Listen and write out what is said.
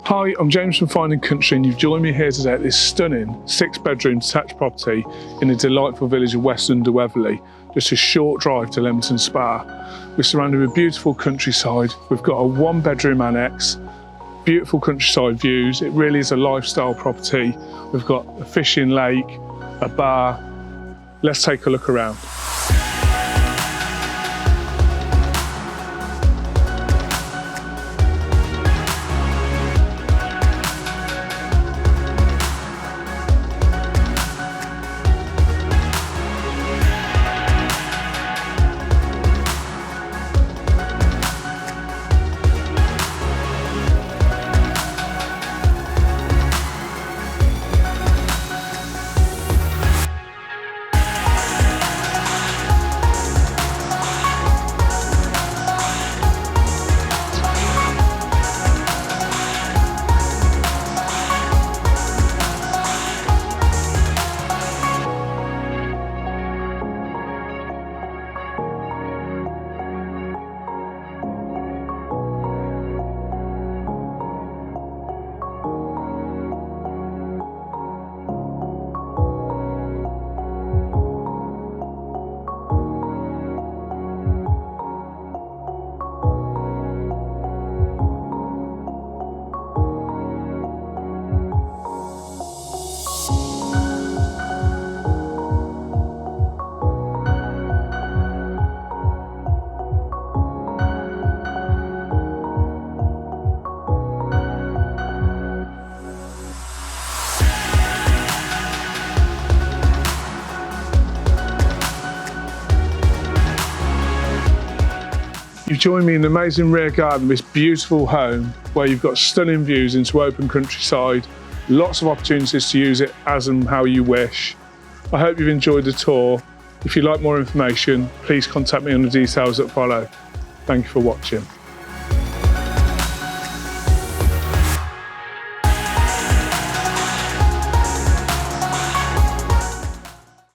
Hi, I'm James from Finding Country and you've joined me here today at this stunning 6-bedroom detached property in the delightful village of Weston-under-Wetherley, just a short drive to Leamington Spa. We're surrounded with beautiful countryside. We've got a 1-bedroom annex, beautiful countryside views. It really is a lifestyle property. We've got a fishing lake, a bar. Let's take a look around. You've joined me in the amazing rear garden of this beautiful home where you've got stunning views into open countryside, lots of opportunities to use it as and how you wish. I hope you've enjoyed the tour. If you'd like more information, please contact me on the details that follow. Thank you for watching.